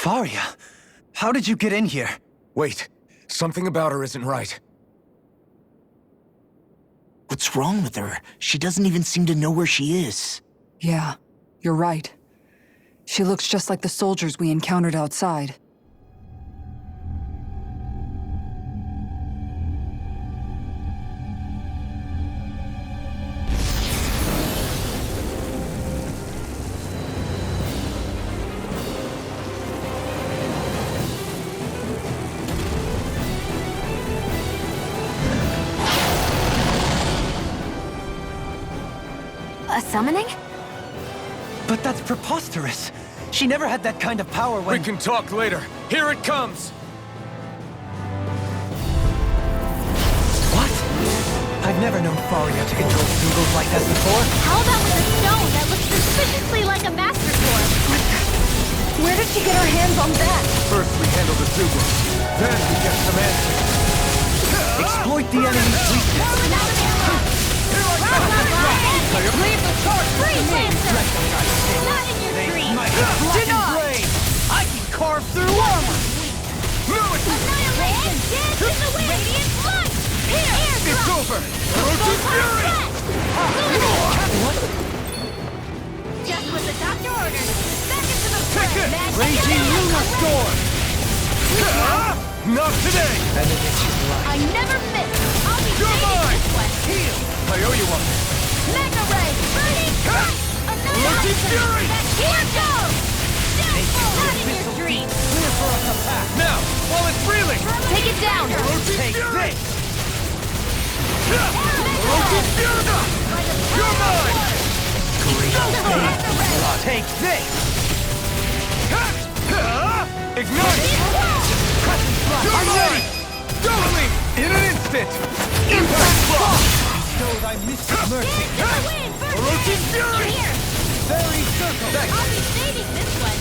Faria, how did you get in here? Wait, something about her isn't right. What's wrong with her? She doesn't even seem to know where she is. Yeah, you're right. She looks just like the soldiers we encountered outside. A summoning? But that's preposterous. She never had that kind of power when— We can talk later. Here it comes! What? I've never known Faria to control symbols like that before. How about with a stone that looks suspiciously like a master sword? Where did she get her hands on that? First we handle the Zubu, then we get some answers. Exploit the enemy's weakness. Leave the sword free, Lancer! Not in your dreams! Denied! I can carve through armor! Annihilation! Dance in the wind! Radiant light! Here! It's over! Roach's Fury! What? Just what the doctor ordered! Back into the fray! Take it! Raging Lunar Storm! Not today! And it is his life. I never miss! I'll be You're saving mine! this one! Heal! I owe you one. Mega Ray! Burning Cut! Roach's Fury! Here goes! Not in your dreams! Clear for us a path. Now, while it's reeling! Take it down! Roach's Take Fury! this! Roach's Fury! You're mine! Take this! Ignite! You're mine! Doubling! In an instant! Impact block! Bestow thy mystic mercy. Roach's Fury! Here! Very circle. I'll be saving this one!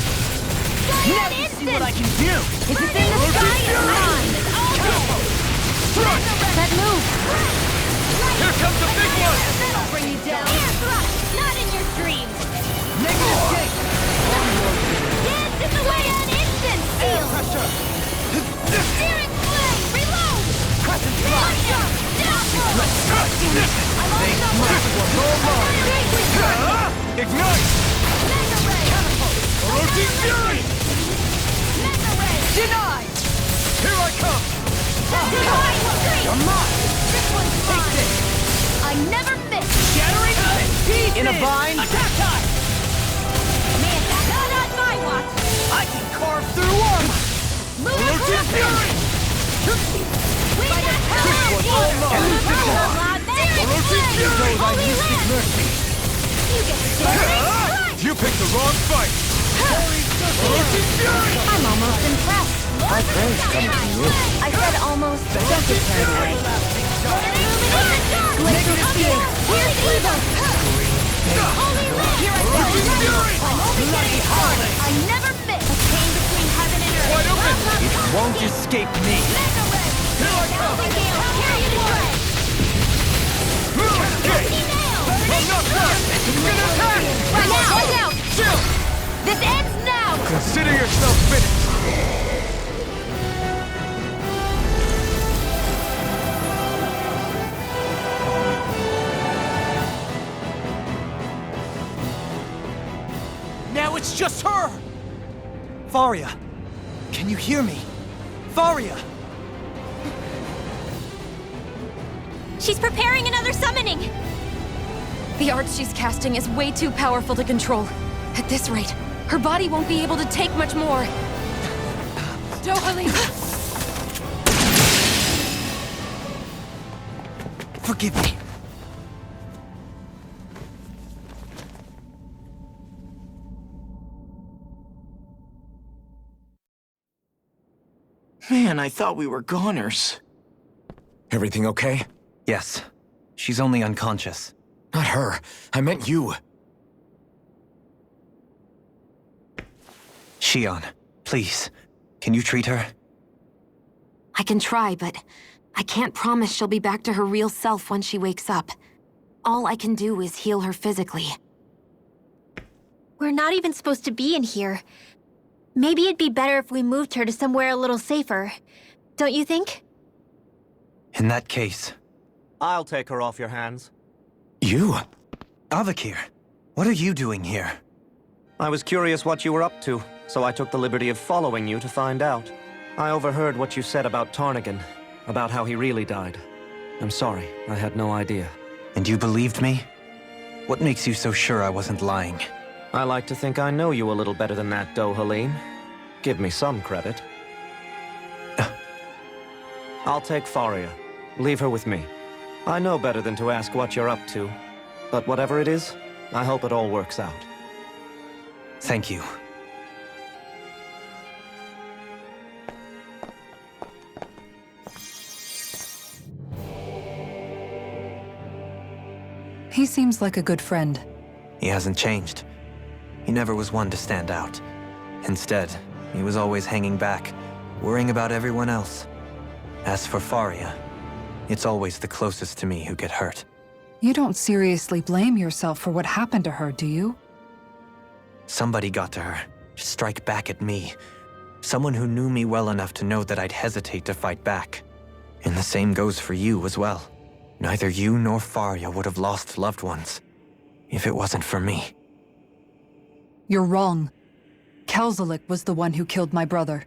Now you see what I can do! If it's in the sky, it's on! Thrust! That move! Here comes the big one! That'll bring you down! Air thrust! Not in your dreams! Negative gate! Dance in the way on instant seal! Pressure! Steering flame! Reload! Crescent flash! Ignite! Mega Ray! Roach's Fury! Mega Ray! Denied! Here I come! Divine Streak! You're mine! This one's mine! I never miss! Shattering pieces! In a bind! Attack time! Man, that's not on my watch! I can carve through armor! Roach's Fury! We got power! Roach's Fury! Thy mystic mercy! You get scared! You picked the wrong fight! Roach's Fury! I'm almost impressed! My praise comes from you. I said almost. Don't get carried away. Glitter field. Here's evil. Holy Land. Here I go. Roach's Fury! I'm only getting started. I never miss. A chain between heaven and earth. Wide open. It won't escape me! Mega Ray. Here I come! Carry you to bread. Okay! I'm not done! It's gonna attack! Right now. Chill! This ends now. Consider yourself finished! Now it's just her! Faria! Can you hear me? Faria! She's preparing another summoning. The art she's casting is way too powerful to control. At this rate, her body won't be able to take much more. Dohalim! Forgive me. Man, I thought we were goners. Everything okay? Yes. She's only unconscious. Not her. I meant you. Shion, please. Can you treat her? I can try, but I can't promise she'll be back to her real self when she wakes up. All I can do is heal her physically. We're not even supposed to be in here. Maybe it'd be better if we moved her to somewhere a little safer. Don't you think? In that case... I'll take her off your hands. You? Avakir, what are you doing here? I was curious what you were up to, so I took the liberty of following you to find out. I overheard what you said about Tarnigan, about how he really died. I'm sorry, I had no idea. And you believed me? What makes you so sure I wasn't lying? I like to think I know you a little better than that, Dohalim. Give me some credit. I'll take Faria. Leave her with me. I know better than to ask what you're up to. But whatever it is, I hope it all works out. Thank you. He seems like a good friend. He hasn't changed. He never was one to stand out. Instead, he was always hanging back, worrying about everyone else. As for Faria, it's always the closest to me who get hurt. You don't seriously blame yourself for what happened to her, do you? Somebody got to her, to strike back at me. Someone who knew me well enough to know that I'd hesitate to fight back. And the same goes for you as well. Neither you nor Faria would have lost loved ones, if it wasn't for me. You're wrong. Kelzalik was the one who killed my brother,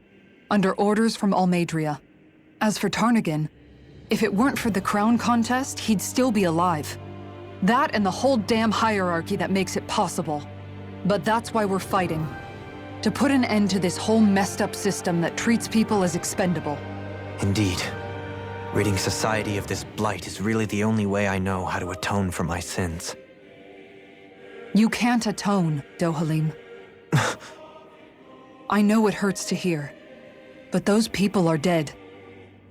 under orders from Almadria. As for Tarnigan, if it weren't for the crown contest, he'd still be alive. That and the whole damn hierarchy that makes it possible. But that's why we're fighting. To put an end to this whole messed up system that treats people as expendable. Indeed. Ridding society of this blight is really the only way I know how to atone for my sins. You can't atone, Dohalim. I know it hurts to hear, but those people are dead.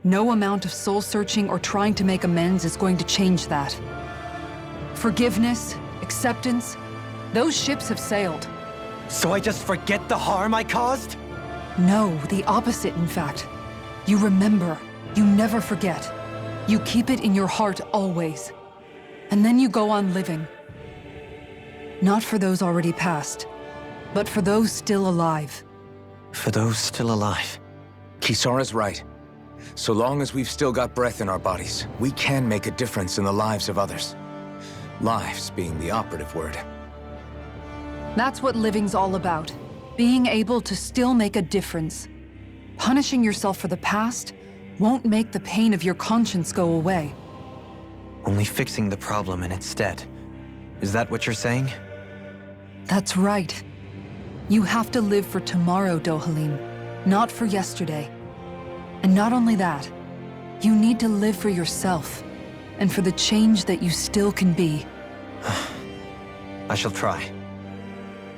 No amount of soul-searching or trying to make amends is going to change that. Forgiveness, acceptance, those ships have sailed. So I just forget the harm I caused? No, the opposite, in fact. You remember. You never forget. You keep it in your heart always. And then you go on living. Not for those already past, but for those still alive. For those still alive. Kisara's right. So long as we've still got breath in our bodies, we can make a difference in the lives of others. Lives being the operative word. That's what living's all about. Being able to still make a difference. Punishing yourself for the past won't make the pain of your conscience go away. Only fixing the problem in its stead. Is that what you're saying? That's right. You have to live for tomorrow, Dohalim, not for yesterday. And not only that, you need to live for yourself, and for the change that you still can be. I shall try.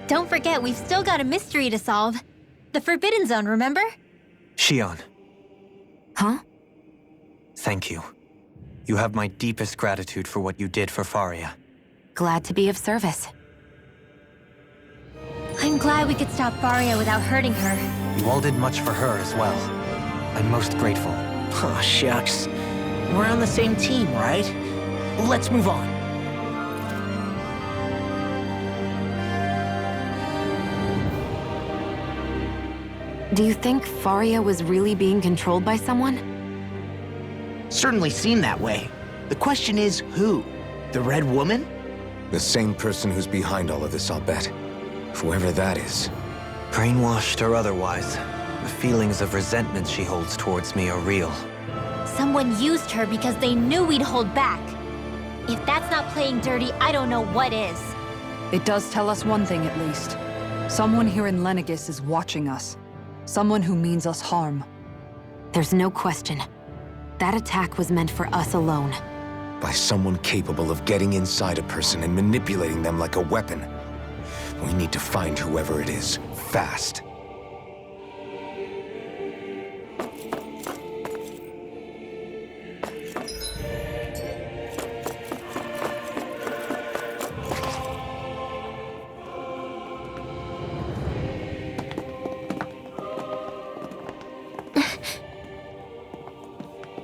Don't forget, we've still got a mystery to solve. The Forbidden Zone, remember? Shion, Huh? thank you. You have my deepest gratitude for what you did for Faria. Glad to be of service. I'm glad we could stop Faria without hurting her. You all did much for her as well. I'm most grateful. Oh, shucks. We're on the same team, right? Let's move on. Do you think Faria was really being controlled by someone? Certainly seemed that way. The question is, who? The Red Woman? The same person who's behind all of this, I'll bet. Whoever that is. Brainwashed or otherwise, the feelings of resentment she holds towards me are real. Someone used her because they knew we'd hold back. If that's not playing dirty, I don't know what is. It does tell us one thing at least. Someone here in Lenegis is watching us. Someone who means us harm. There's no question. That attack was meant for us alone. By someone capable of getting inside a person and manipulating them like a weapon. We need to find whoever it is, fast.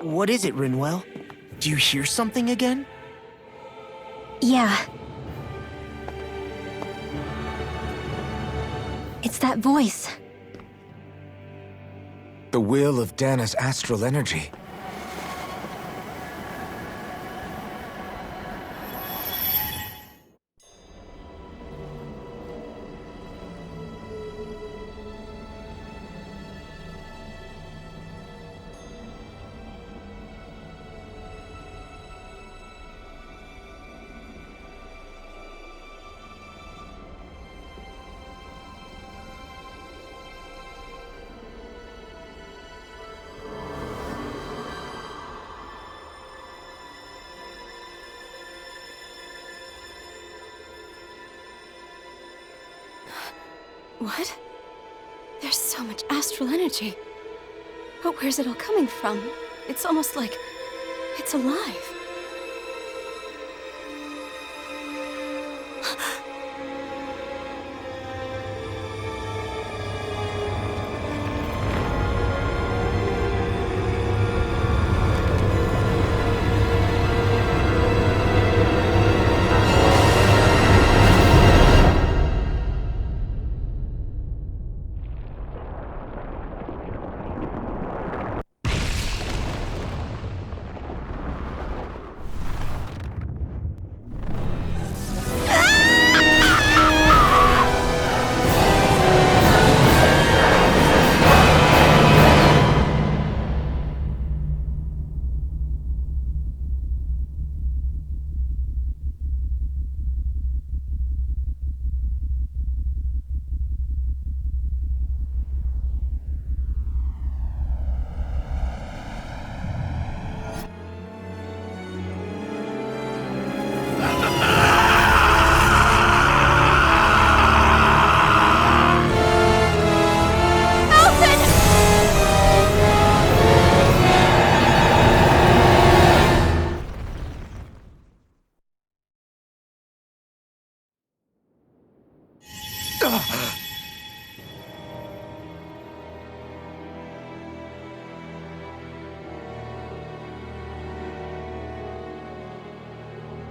What is it, Rinwell? Do you hear something again? Yeah. It's that voice. The will of Dana's astral energy. What? There's so much astral energy. But where's it all coming from? It's almost like it's alive.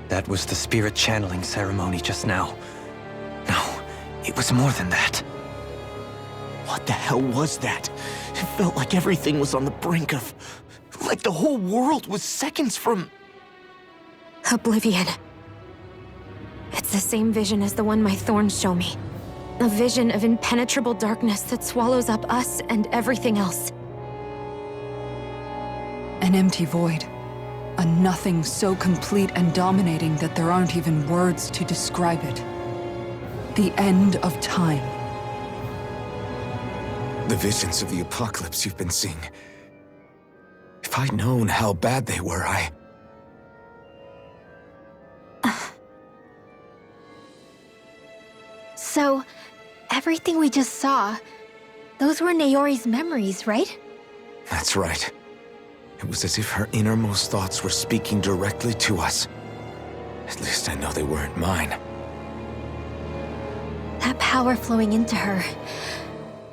That was the spirit channeling ceremony just now. No, it was more than that. What the hell was that? It felt like everything was on the brink of... like the whole world was seconds from... Oblivion. It's the same vision as the one my thorns show me. A vision of impenetrable darkness that swallows up us and everything else. An empty void. A nothing so complete and dominating that there aren't even words to describe it. The end of time. The visions of the apocalypse you've been seeing. If I'd known how bad they were, So, everything we just saw, those were Naori's memories, right? That's right. It was as if her innermost thoughts were speaking directly to us. At least I know they weren't mine. That power flowing into her,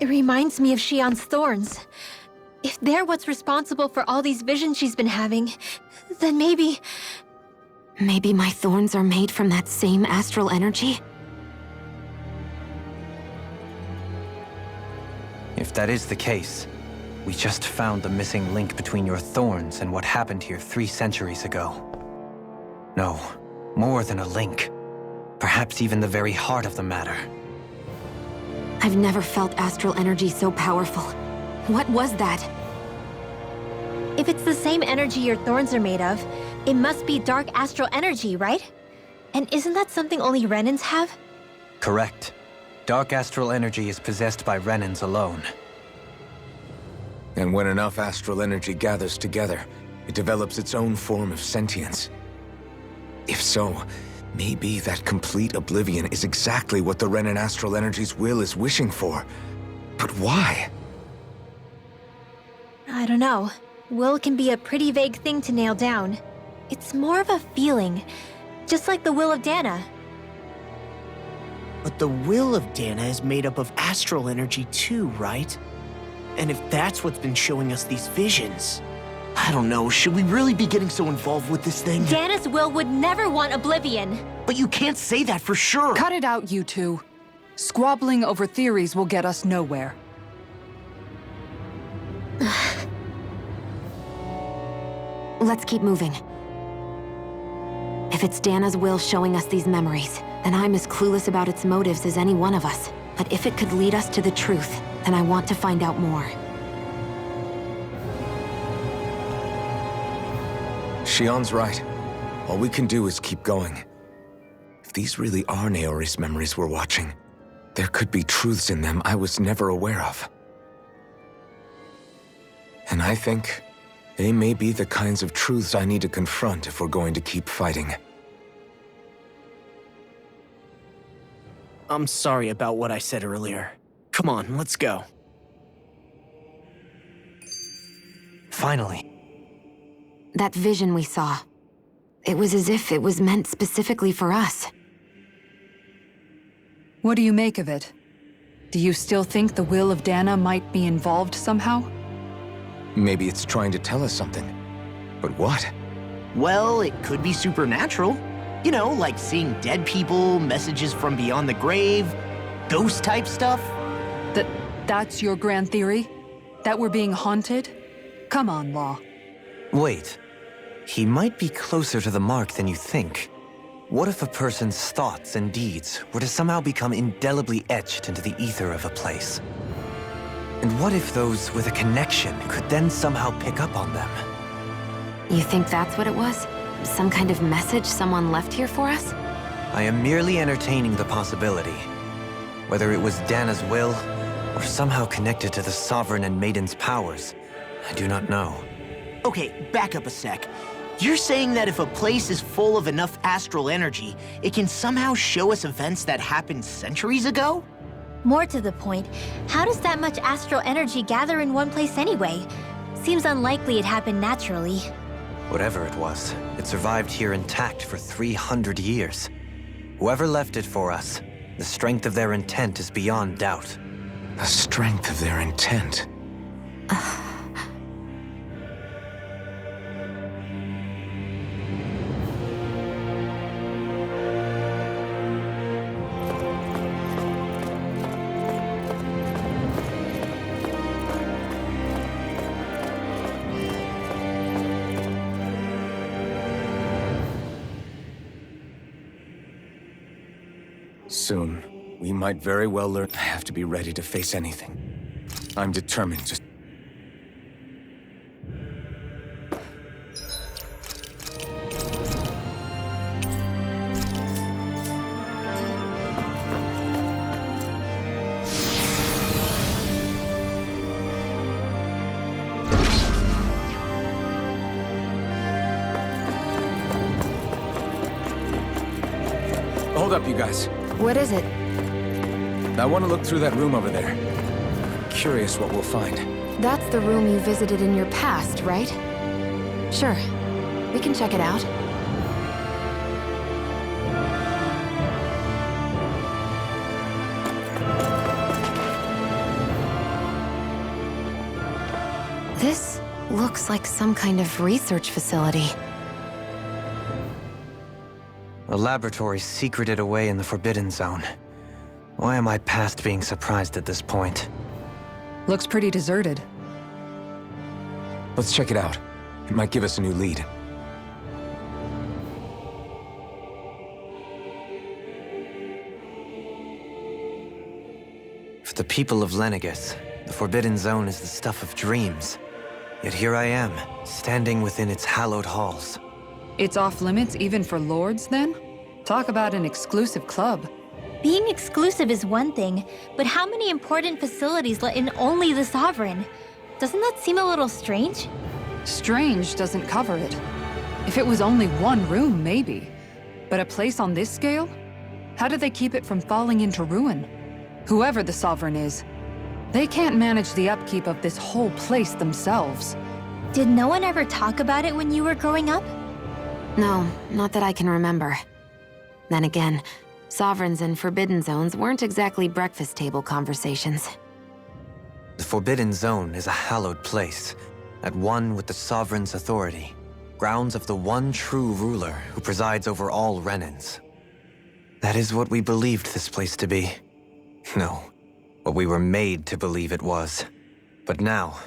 it reminds me of Shion's thorns. If they're what's responsible for all these visions she's been having, then maybe... Maybe my thorns are made from that same astral energy? If that is the case, we just found the missing link between your thorns and what happened here 3 centuries ago. No, more than a link. Perhaps even the very heart of the matter. I've never felt astral energy so powerful. What was that? If it's the same energy your thorns are made of, it must be dark astral energy, right? And isn't that something only Renans have? Correct. Dark astral energy is possessed by Renans alone. And when enough astral energy gathers together, it develops its own form of sentience. If so, maybe that complete oblivion is exactly what the Renan astral energy's will is wishing for. But why? I don't know. Will can be a pretty vague thing to nail down. It's more of a feeling, just like the will of Dana. But the will of Dana is made up of astral energy too, right? And if that's what's been showing us these visions... I don't know, should we really be getting so involved with this thing? Dana's will would never want oblivion. But you can't say that for sure! Cut it out, you two. Squabbling over theories will get us nowhere. Let's keep moving. If it's Dana's will showing us these memories, then I'm as clueless about its motives as any one of us. But if it could lead us to the truth, then I want to find out more. Shion's right. All we can do is keep going. If these really are Naori's memories we're watching, there could be truths in them I was never aware of. And I think they may be the kinds of truths I need to confront if we're going to keep fighting. I'm sorry about what I said earlier. Come on, let's go. Finally. That vision we saw. It was as if it was meant specifically for us. What do you make of it? Do you still think the will of Dana might be involved somehow? Maybe it's trying to tell us something. But what? Well, it could be supernatural. You know, like seeing dead people, messages from beyond the grave, ghost-type stuff. That's your grand theory? That we're being haunted? Come on, Law. Wait. He might be closer to the mark than you think. What if a person's thoughts and deeds were to somehow become indelibly etched into the ether of a place? And what if those with a connection could then somehow pick up on them? You think that's what it was? Some kind of message someone left here for us? I am merely entertaining the possibility. Whether it was Dana's will, or somehow connected to the Sovereign and Maiden's powers, I do not know. Okay, back up a sec. You're saying that if a place is full of enough astral energy, it can somehow show us events that happened centuries ago? More to the point, how does that much astral energy gather in one place anyway? Seems unlikely it happened naturally. Whatever it was, it survived here intact for 300 years. Whoever left it for us, the strength of their intent is beyond doubt. The strength of their intent. Soon, we might very well learn. I have to be ready to face anything. I'm determined to... Hold up, you guys. What is it? I want to look through that room over there. I'm curious what we'll find. That's the room you visited in your past, right? Sure. We can check it out. This looks like some kind of research facility. A laboratory secreted away in the Forbidden Zone. Why am I past being surprised at this point? Looks pretty deserted. Let's check it out. It might give us a new lead. For the people of Lenegus, the Forbidden Zone is the stuff of dreams. Yet here I am, standing within its hallowed halls. It's off limits even for lords, then? Talk about an exclusive club. Being exclusive is one thing, but how many important facilities let in only the Sovereign? Doesn't that seem a little strange? Strange doesn't cover it. If it was only one room, maybe. But a place on this scale? How do they keep it from falling into ruin? Whoever the Sovereign is, they can't manage the upkeep of this whole place themselves. Did no one ever talk about it when you were growing up? No, not that I can remember. Then again, Sovereigns and Forbidden Zones weren't exactly breakfast table conversations. The Forbidden Zone is a hallowed place, at one with the Sovereign's authority, grounds of the one true ruler who presides over all Renans. That is what we believed this place to be. No, what we were made to believe it was. But now,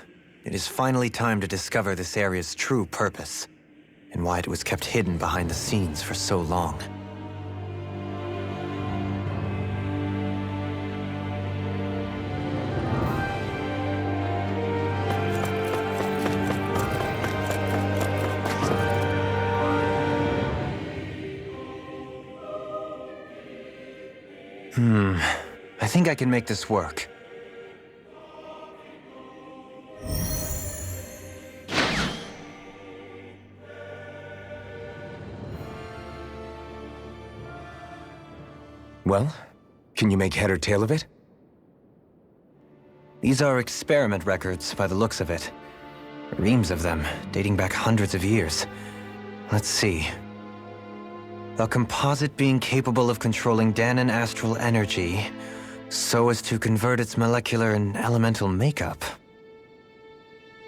it is finally time to discover this area's true purpose. and why it was kept hidden behind the scenes for so long. I think I can make this work. Well, can you make head or tail of it? These are experiment records by the looks of it. Reams of them, dating back hundreds of years. Let's see. A composite being capable of controlling Danon astral energy so as to convert its molecular and elemental makeup.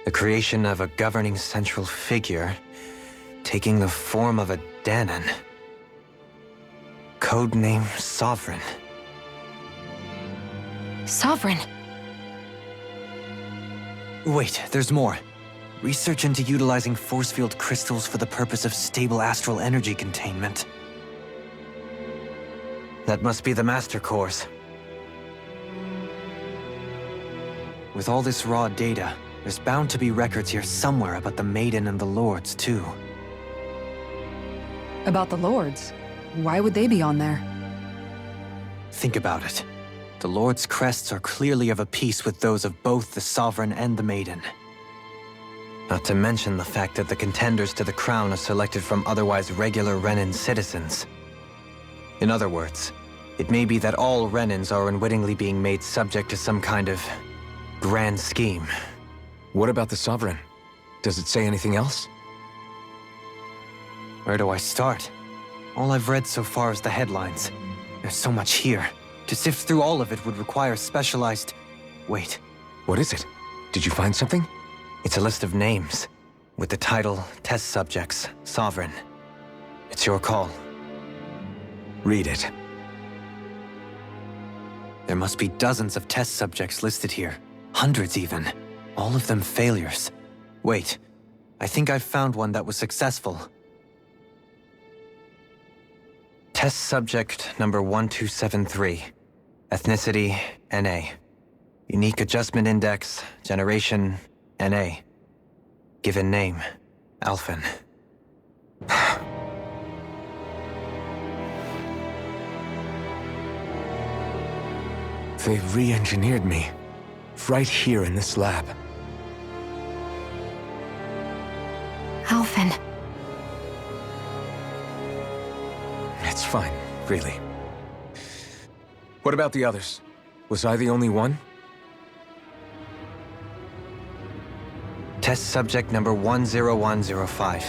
The creation of a governing central figure, taking the form of a Danon. Codename Sovereign. Sovereign. Wait, there's more. Research into utilizing force field crystals for the purpose of stable astral energy containment. That must be the Master Course. With all this raw data, there's bound to be records here somewhere about the Maiden and the Lords, too. About the Lords? Why would they be on there? Think about it. The Lord's crests are clearly of a piece with those of both the Sovereign and the Maiden. Not to mention the fact that the contenders to the crown are selected from otherwise regular Renan citizens. In other words, it may be that all Renans are unwittingly being made subject to some kind of grand scheme. What about the Sovereign? Does it say anything else? Where do I start? All I've read so far is the headlines. There's so much here. To sift through all of it would require specialized... Wait. What is it? Did you find something? It's a list of names, with the title, Test Subjects, Sovereign. It's your call. Read it. There must be dozens of test subjects listed here. Hundreds even. All of them failures. Wait, I think I've found one that was successful. Test subject number 1273. Ethnicity, NA. Unique adjustment index, generation, NA. Given name, Alphen. They re-engineered me. Right here in this lab. Alphen. It's fine, really. What about the others? Was I the only one? Test subject number 10105.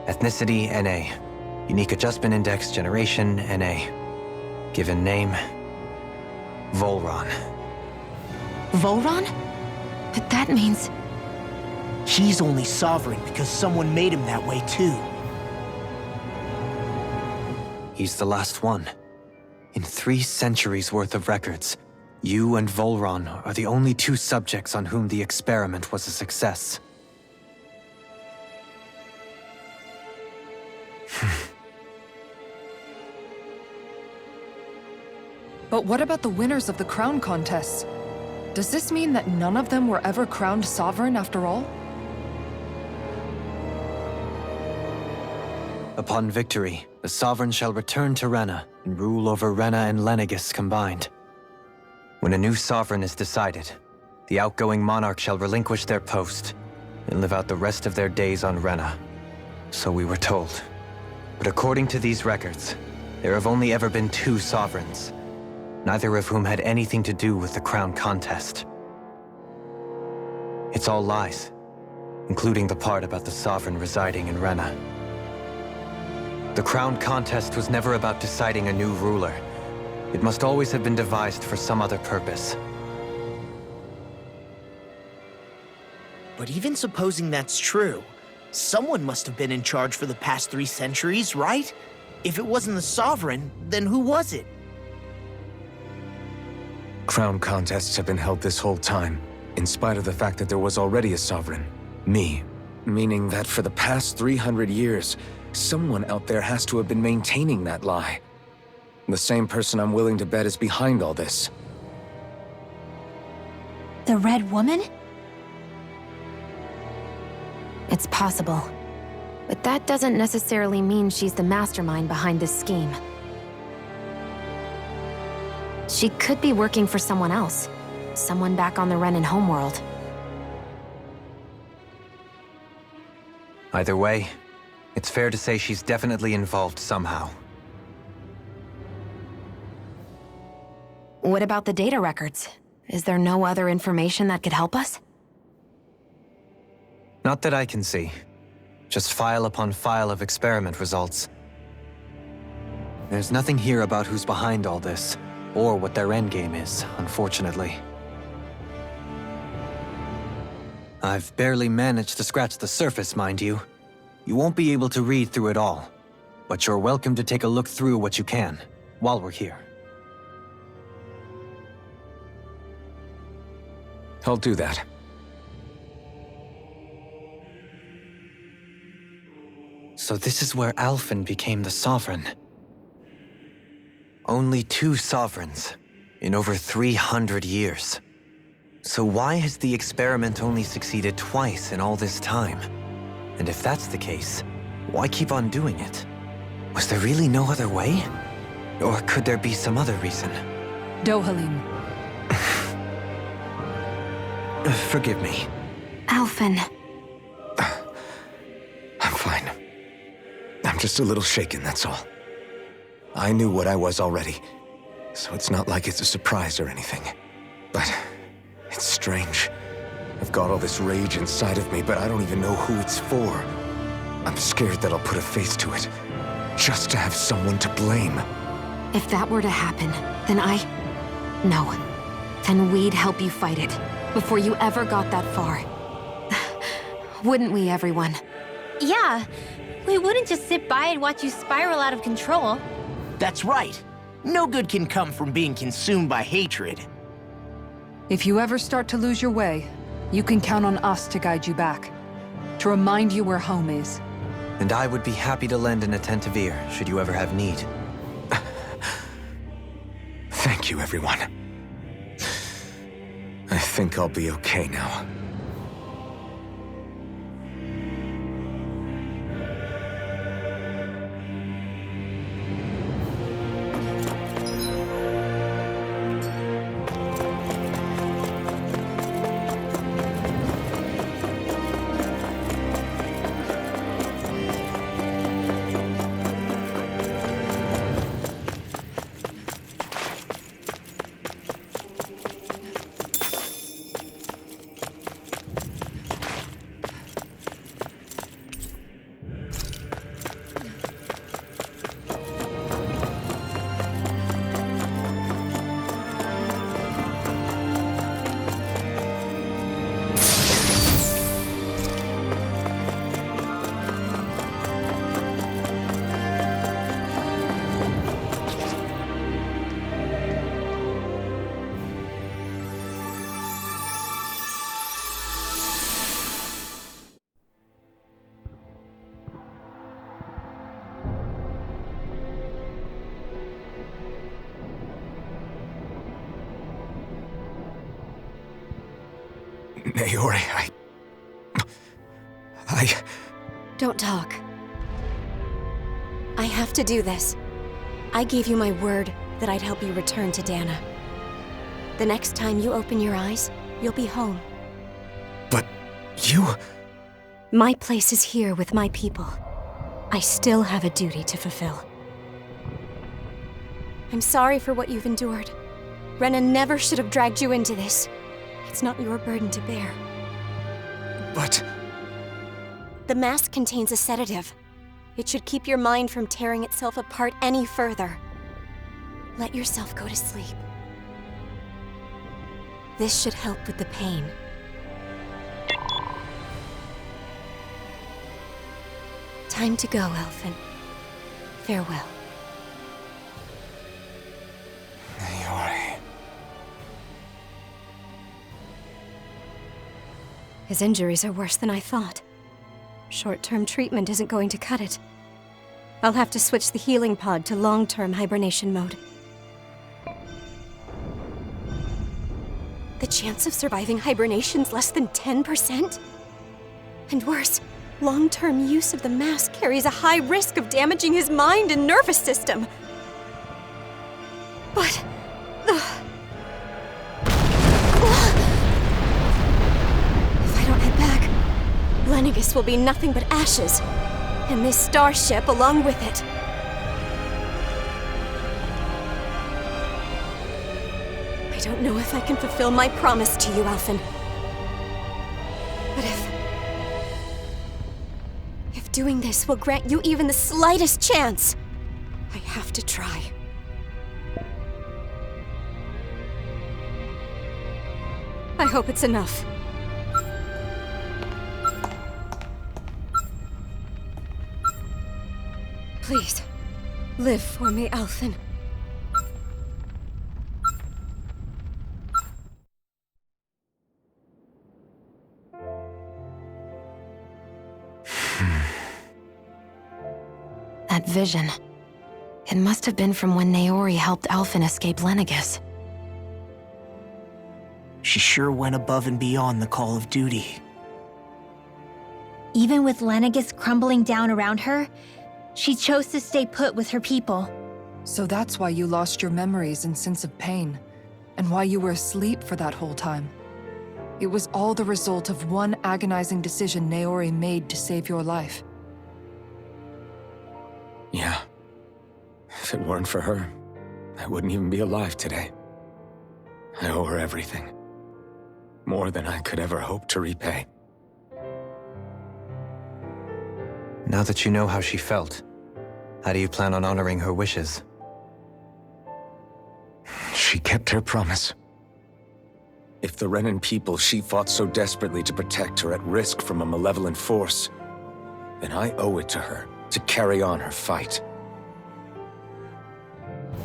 Ethnicity, NA. Unique adjustment index, generation, NA. Given name, Volron. Volron? But that means... He's only sovereign because someone made him that way too. He's the last one. In 3 centuries worth of records, you and Volron are the only 2 subjects on whom the experiment was a success. But what about the winners of the crown contests? Does this mean that none of them were ever crowned sovereign after all? Upon victory, the Sovereign shall return to Rena and rule over Rena and Lenegis combined. When a new Sovereign is decided, the outgoing monarch shall relinquish their post and live out the rest of their days on Rena. So we were told. But according to these records, there have only ever been 2 Sovereigns, neither of whom had anything to do with the crown contest. It's all lies, including the part about the Sovereign residing in Rena. The crown contest was never about deciding a new ruler. It must always have been devised for some other purpose. But even supposing that's true, someone must have been in charge for the past 3 centuries, right? If it wasn't the Sovereign, then who was it? Crown contests have been held this whole time, in spite of the fact that there was already a Sovereign. Me. Meaning that for the past 300 years, someone out there has to have been maintaining that lie. The same person I'm willing to bet is behind all this. The Red Woman? It's possible. But that doesn't necessarily mean she's the mastermind behind this scheme. She could be working for someone else. Someone back on the Renan homeworld. Either way, it's fair to say she's definitely involved somehow. What about the data records? Is there no other information that could help us? Not that I can see. Just file upon file of experiment results. There's nothing here about who's behind all this, or what their endgame is, unfortunately. I've barely managed to scratch the surface, mind you. You won't be able to read through it all, but you're welcome to take a look through what you can, while we're here. I'll do that. So this is where Alphen became the Sovereign. Only 2 sovereigns in over 300 years. So why has the experiment only succeeded twice in all this time? And if that's the case, why keep on doing it? Was there really no other way? Or could there be some other reason? Dohalim. Forgive me. Alphen. I'm fine. I'm just a little shaken, that's all. I knew what I was already, so it's not like it's a surprise or anything. But it's strange. I've got all this rage inside of me, but I don't even know who it's for. I'm scared that I'll put a face to it, just to have someone to blame. If that were to happen, then No. Then we'd help you fight it, before you ever got that far. Wouldn't we, everyone? Yeah. We wouldn't just sit by and watch you spiral out of control. That's right. No good can come from being consumed by hatred. If you ever start to lose your way, you can count on us to guide you back. To remind you where home is. And I would be happy to lend an attentive ear, should you ever have need. Thank you, everyone. I think I'll be okay now. Naori, Don't talk. I have to do this. I gave you my word that I'd help you return to Dana. The next time you open your eyes, you'll be home. But you... My place is here with my people. I still have a duty to fulfill. I'm sorry for what you've endured. Renan never should have dragged you into this. It's not your burden to bear. But... The mask contains a sedative. It should keep your mind from tearing itself apart any further. Let yourself go to sleep. This should help with the pain. Time to go, Alphen. Farewell. Naori... His injuries are worse than I thought. Short-term treatment isn't going to cut it. I'll have to switch the healing pod to long-term hibernation mode. The chance of surviving hibernation's less than 10%? And worse, long-term use of the mask carries a high risk of damaging his mind and nervous system. But... if I don't head back, Lenegis will be nothing but ashes, and this starship along with it. I don't know if I can fulfill my promise to you, Alphen. But if doing this will grant you even the slightest chance, I have to try. I hope it's enough. Please, live for me, Alphen. That vision. It must have been from when Naori helped Alphen escape Lenegis. She sure went above and beyond the call of duty. Even with Lenegis crumbling down around her, she chose to stay put with her people. So that's why you lost your memories and sense of pain, and why you were asleep for that whole time. It was all the result of one agonizing decision Naori made to save your life. Yeah. If it weren't for her, I wouldn't even be alive today. I owe her everything. More than I could ever hope to repay. Now that you know how she felt, how do you plan on honoring her wishes? She kept her promise. If the Renan people she fought so desperately to protect are at risk from a malevolent force, then I owe it to her to carry on her fight.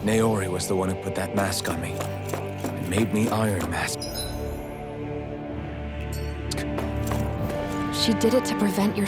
Naori was the one who put that mask on me, and made me Iron Mask. She did it to prevent your